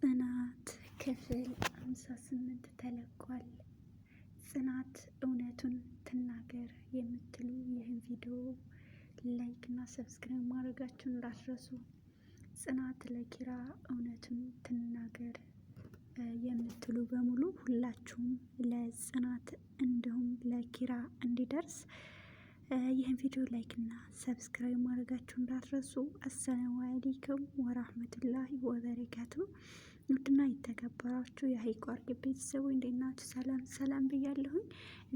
ጽናት ክፍል 58 ተለቋል። ጽናት እውነቱን ትናገር የምትሉ ይህን ቪዲዮ ላይክ እና ሰብስክራይብ ማድረጋችሁን እንዳትረሱ። ጽናት ለኪራ እውነቱን ትናገር የምትሉ በሙሉ ሁላችሁም ለጽናት እንዲሁም ለኪራ እንዲደርስ ይህን ቪዲዮ ላይክ እና ሰብስክራይብ ማድረጋችሁ እንዳትረሱ። አሰላሙ አለይኩም ወራህመቱላሂ ወበረካቱ። ውድና የተከበራችሁ የሀይቋ አርግ ቤተሰቦች እንዴት ናችሁ? ሰላም ሰላም ብያለሁኝ።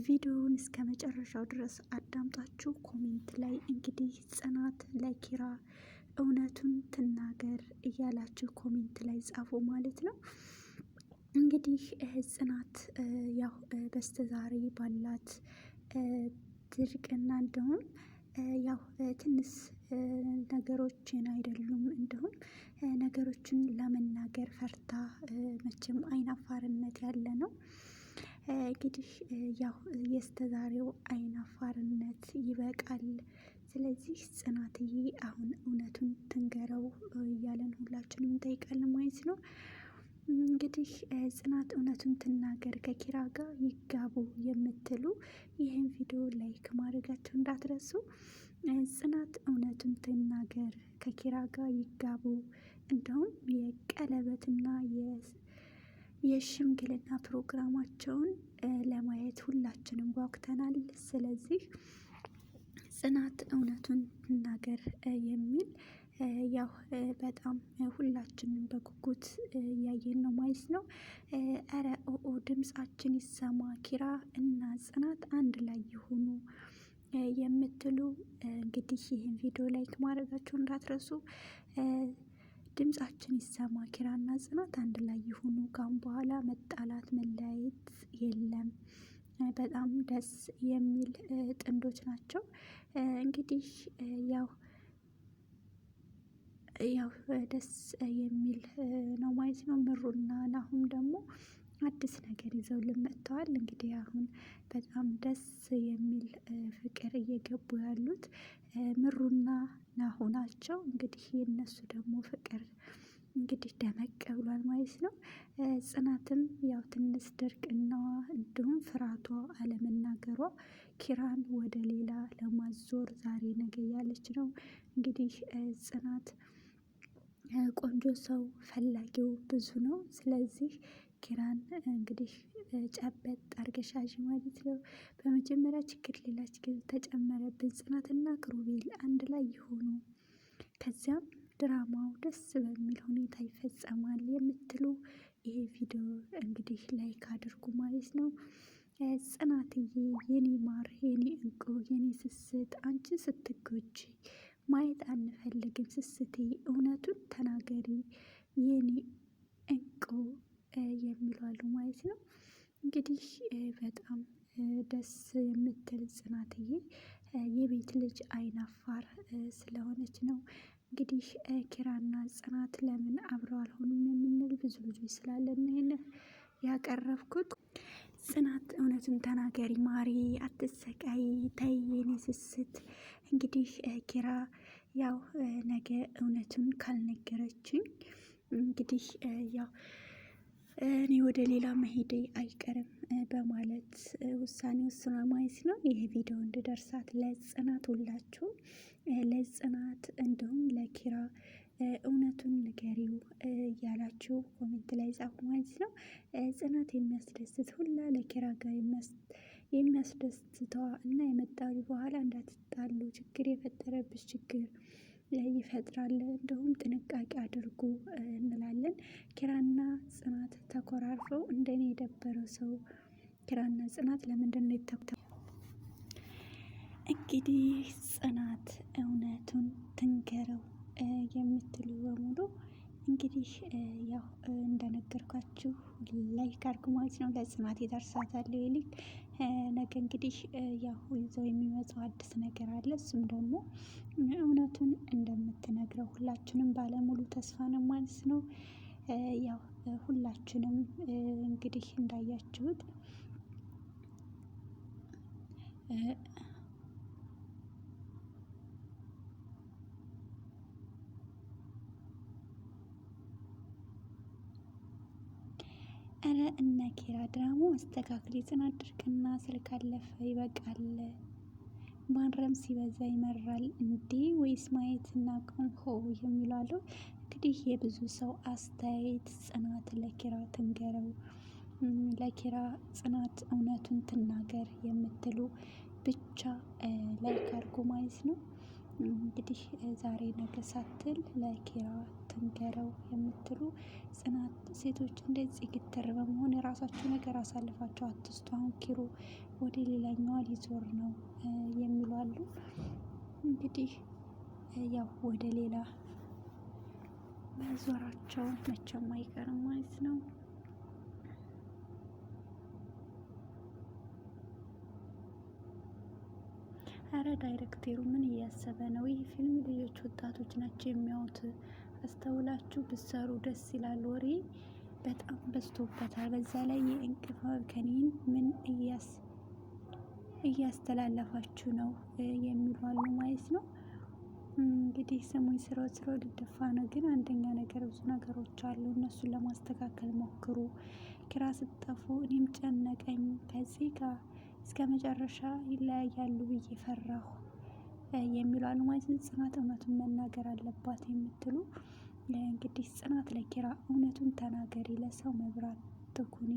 ቪዲዮውን እስከ መጨረሻው ድረስ አዳምጣችሁ ኮሜንት ላይ እንግዲህ ጽናት ለኪራ እውነቱን ትናገር እያላችሁ ኮሜንት ላይ ጻፉ ማለት ነው። እንግዲህ ጽናት ያው በስተዛሬ ባላት ድርቅና እንደውም ያው ትንሽ ነገሮችን አይደሉም እንዲሁም ነገሮችን ለመናገር ፈርታ መቼም አይናፋርነት ያለ ነው። እንግዲህ ያው የስተዛሬው አይናፋርነት ይበቃል። ስለዚህ ጽናትዬ አሁን እውነቱን ትንገረው እያለን ሁላችንም እንጠይቃለን ማለት ነው። እንግዲህ ጽናት እውነቱን ትናገር ከኪራ ጋር ይጋቡ የምትሉ ይህን ቪዲዮ ላይክ ማድረጋችሁ እንዳትረሱ። ጽናት እውነቱን ትናገር ከኪራ ጋር ይጋቡ፣ እንደውም የቀለበትና የሽምግልና ፕሮግራማቸውን ለማየት ሁላችንም ጓጉተናል። ስለዚህ ጽናት እውነቱን ትናገር የሚል ያው በጣም ሁላችንም በጉጉት እያየን ነው ማለት ነው። ኧረ ኦኦ ድምጻችን ይሰማ ኪራ እና ጽናት አንድ ላይ ይሁኑ የምትሉ እንግዲህ ይህን ቪዲዮ ላይክ ማድረጋችሁ እንዳትረሱ። ድምጻችን ይሰማ ኪራና ጽናት አንድ ላይ ይሁኑ። ካሁን በኋላ መጣላት መለያየት የለም። በጣም ደስ የሚል ጥንዶች ናቸው። እንግዲህ ያው ደስ የሚል ነው ማለት ነው። ምሩና ናሁም ደግሞ አዲስ ነገር ይዘው መጥተዋል። እንግዲህ አሁን በጣም ደስ የሚል ፍቅር እየገቡ ያሉት ምሩና ናሁ ናቸው። እንግዲህ የነሱ ደግሞ ፍቅር እንግዲህ ደመቅ ብሏል ማለት ነው። ጽናትም ያው ትንሽ ድርቅናዋ እንዲሁም ፍርሃቷ አለመናገሯ ኪራን ወደ ሌላ ለማዞር ዛሬ ነገ እያለች ነው። እንግዲህ ጽናት ቆንጆ ሰው ፈላጊው ብዙ ነው። ስለዚህ ኪራን እንግዲህ ጨበጥ አርገሻዥ ማለት ነው። በመጀመሪያ ችግር ሌላ ችግር ተጨመረብን፣ ጽናትና ክሩቤል አንድ ላይ ይሆኑ፣ ከዚያም ድራማው ደስ በሚል ሁኔታ ይፈጸማል የምትሉ ይሄ ቪዲዮ እንግዲህ ላይክ አድርጉ ማለት ነው። ጽናትዬ የኔ ማር የኔ እንቁ የኔ ስስት አንቺ ስትጎጂ ማየት አንፈልግም። ስስቴ እውነቱን ተናገሪ የኔ እንቁ የሚሏሉ ማለት ነው። እንግዲህ በጣም ደስ የምትል ጽናትዬ የቤት ልጅ አይናፋር ስለሆነች ነው። እንግዲህ ኪራና ጽናት ለምን አብረው አልሆኑም የምንል ብዙ ልጆች ስላለን ይሄን ያቀረብኩት። ጽናት እውነቱን ተናገሪ ማሪ፣ አትሰቃይ፣ ተይ የኔ ስስት። እንግዲህ ኪራ ያው ነገ እውነቱን ካልነገረችኝ እንግዲህ ያው እኔ ወደ ሌላ መሄዴ አይቀርም በማለት ውሳኔ ወስኗል ማለት ነው። ይሄ ቪዲዮ እንድደርሳት ለጽናት ሁላችሁም ለጽናት እንዲሁም ለኪራ እውነቱን ንገሪው እያላችሁ ኮሜንት ላይ ጻፉ ማለት ነው። ጽናት የሚያስደስት ሁላ ለኪራ ጋር የሚያስደስተዋ እና የመጣው በኋላ እንዳትጣሉ ችግር የፈጠረብሽ ችግር ይፈጥራል፣ እንዲሁም ጥንቃቄ አድርጉ እንላለን። ኪራና ጽናት ተኮራርፈው እንደኔ የደበረው ሰው ኪራና ጽናት ለምንድን ነው የተተው? እንግዲህ ጽናት እውነቱን ትንገረው የምትሉ በሙሉ እንግዲህ ያው እንደነገርኳችሁ ላይክ አድርጉ ማለት ነው። ለጽናት ይደርሳታል ይልክ ነገ እንግዲህ ያው ይዘው የሚመጣው አዲስ ነገር አለ። እሱም ደግሞ እውነቱን እንደምትነግረው ሁላችንም ባለሙሉ ተስፋ ነው ማለት ነው። ያው ሁላችንም እንግዲህ እንዳያችሁት እረ እነ ኪራ ድራማ አስተካክል። የጽናት ድርቅና ስልክ አለፈ ይበቃል። ማረም ሲበዛ ይመራል እንዴ ወይስ ማየት እናቆም? ሆ የሚሉ አሉ። እንግዲህ የብዙ ሰው አስተያየት ጽናት ለኪራ ትንገረው፣ ለኪራ ጽናት እውነቱን ትናገር የምትሉ ብቻ ላይክ አድርጎ ማለት ነው። እንግዲህ ዛሬ ነገ ሳትል ለኪራ ትንገረው የምትሉ ጽናት ሴቶች እንደዚህ ግትር በመሆን የራሳችሁ ነገር አሳልፋችሁ አትስጡ። አሁን ኪሮ ወደ ሌላኛዋ ሊዞር ነው የሚሉ አሉ። እንግዲህ ያው ወደ ሌላ መዞራቸው መቼም አይቀርም ማለት ነው። አረ ዳይሬክተሩ ምን እያሰበ ነው? ይህ ፊልም ልጆች ወጣቶች ናቸው የሚያዩት። አስተውላችሁ ብትሰሩ ደስ ይላል። ወሬ በጣም በዝቶበታል። በዛ ላይ የእንቅልፍ ከኒን ምን እያስተላለፋችሁ ነው የሚሉ አሉ ማለት ነው። እንግዲህ ስሙኝ ስሮ ሊደፋ ነው። ግን አንደኛ ነገር ብዙ ነገሮች አሉ፣ እነሱን ለማስተካከል ሞክሩ። ኪራ ስትጠፉ እኔም ጨነቀኝ። ከዚህ ጋር እስከ መጨረሻ ይለያያሉ ብዬ ፈራሁ የሚሉ አሉ ማለት ነው። ጽናት እውነቱን መናገር አለባት የምትሉ እንግዲህ ጽናት ለኪራ እውነቱን ተናገሪ፣ ለሰው መብራት ትኩኒ፣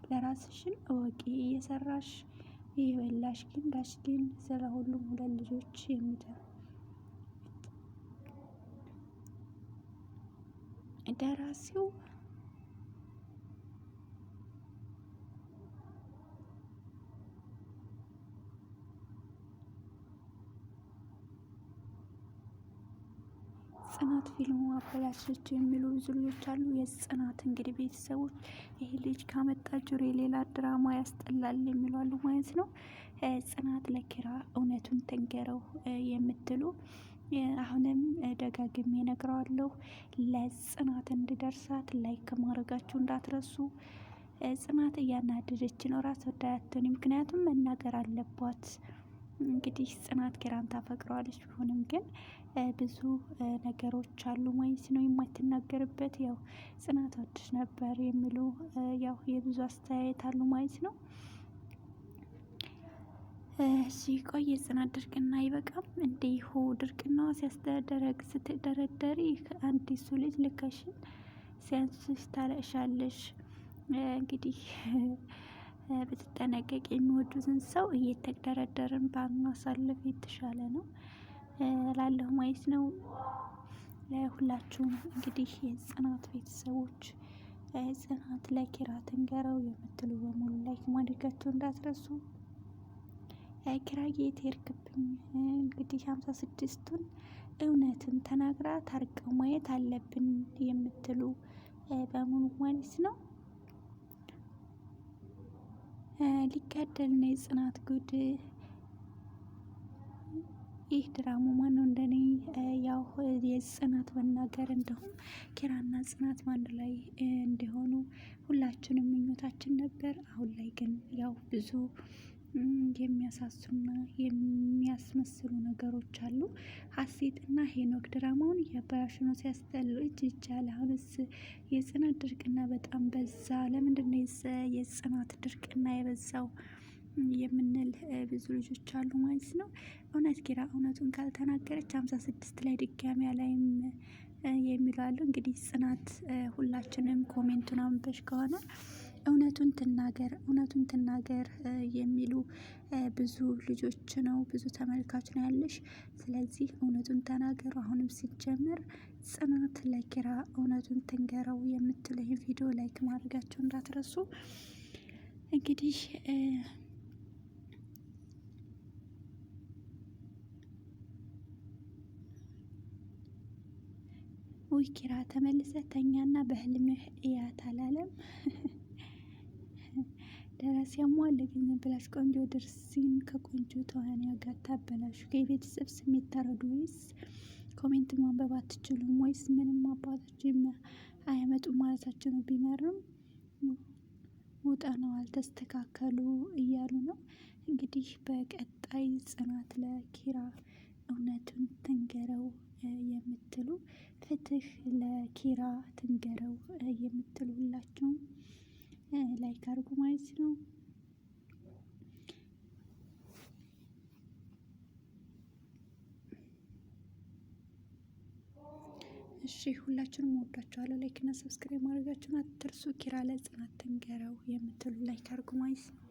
ለራስሽን እወቂ፣ እየሰራሽ እየበላሽ ግን ዳሽ ግን ስለ ሁሉም ሁለት ልጆች ደራሲው ጽናት ፊልሙ አበላሸችው የሚሉ ብዙ ልጆች አሉ። የጽናት እንግዲህ ቤተሰቦች ይህ ልጅ ካመጣ ጁሬ ሌላ ድራማ ያስጠላል የሚሉ አሉ ማለት ነው። ጽናት ለኪራ እውነቱን ትንገረው የምትሉ አሁንም ደጋግሜ እነግረዋለሁ፣ ለጽናት እንድደርሳት ላይክ ማድረጋችሁ እንዳትረሱ። ጽናት እያናደደች ነው፣ ራስ ወዳያትን፣ ምክንያቱም መናገር አለባት። እንግዲህ ጽናት ኪራን ታፈቅረዋለች፣ ቢሆንም ግን ብዙ ነገሮች አሉ ማለት ነው የማትናገርበት። ያው ጽናት ወድሽ ነበር የሚሉ ያው የብዙ አስተያየት አሉ ማለት ነው። ሲቆይ የጽናት ድርቅና አይበቃም እንዲሁ ድርቅናዋ ሲያስደረግ ስትደረደሪ አዲሱ ልጅ ልከሽን ሲያንስሽ ታለቅሻለሽ። እንግዲህ ብትጠነቀቅ የሚወዱትን ሰው እየተደረደርን ባናሳልፍ የተሻለ ነው ላለሁ ማለት ነው። ሁላችሁም እንግዲህ የጽናት ቤተሰቦች ጽናት ለኪራ ትንገረው የምትሉ በሙሉ ላይክ ማድረጋችሁ እንዳትረሱ። ኪራዬ የት ሄድክብኝ? እንግዲህ 56ቱን እውነትን ተናግራ ታርቀው ማየት አለብን የምትሉ በሙሉ ማለት ነው። ሊጋደል ነው የጽናት ጉድ። ይህ ድራማ ማነው እንደኔ ያው የጽናት መናገር እንደሁም ኪራና ጽናት በአንድ ላይ እንዲሆኑ ሁላችንም ምኞታችን ነበር። አሁን ላይ ግን ያው ብዙ የሚያሳሱና የሚያስመስሉ ነገሮች አሉ። ሀሴት እና ሄኖክ ድራማውን እያበላሹ ነው። ሲያስጠሉ እጅ ይቻል። አሁንስ የጽናት ድርቅና በጣም በዛ። ለምንድነው የጽናት ድርቅና የበዛው የምንል ብዙ ልጆች አሉ ማለት ነው። እውነት ኪራ እውነቱን ካልተናገረች 56 ላይ ድጋሚ ላይም የሚሉ አሉ። እንግዲህ ጽናት ሁላችንም ኮሜንቱን አንበሽ ከሆነ እውነቱን ትናገር የሚሉ ብዙ ልጆች ነው፣ ብዙ ተመልካች ነው ያለሽ። ስለዚህ እውነቱን ተናገሩ። አሁንም ሲጀመር ጽናት ለኪራ እውነቱን ትንገረው የምትሉ ይህን ቪዲዮ ላይክ ማድረጋቸው እንዳትረሱ። እንግዲህ ውይ ኪራ ተመልሰህ ተኛና በህልምህ እያት አላለም። ደራሲ ያሟል ግን ብላሽ ቆንጆ ድርሲን ከቆንጆ ተዋንያ ጋር ታበላሹ። የቤተሰብ ስሜት ተረዱ ወይስ ኮሜንት ማንበብ አትችሉም ወይስ ምንም አባታችሁ አያመጡም ማለታቸው ነው? ቢመርም ውጠነዋል ተስተካከሉ እያሉ ነው። እንግዲህ በቀጣይ ጽናት ለኪራ እውነቱን ትንገረው የምትሉ ፍትህ ለኪራ ትንገረው የምትሉ ሁላችሁም ላይክ አድርጉ ማለት ነው። እሺ ሁላችሁንም ወዳችኋለሁ። ላይክ እና ሰብስክራይብ ማድረጋችሁን አትርሱ። ኪራ ለጽናት ትንገረው የምትሉ ላይክ አድርጉ ማለት ነው።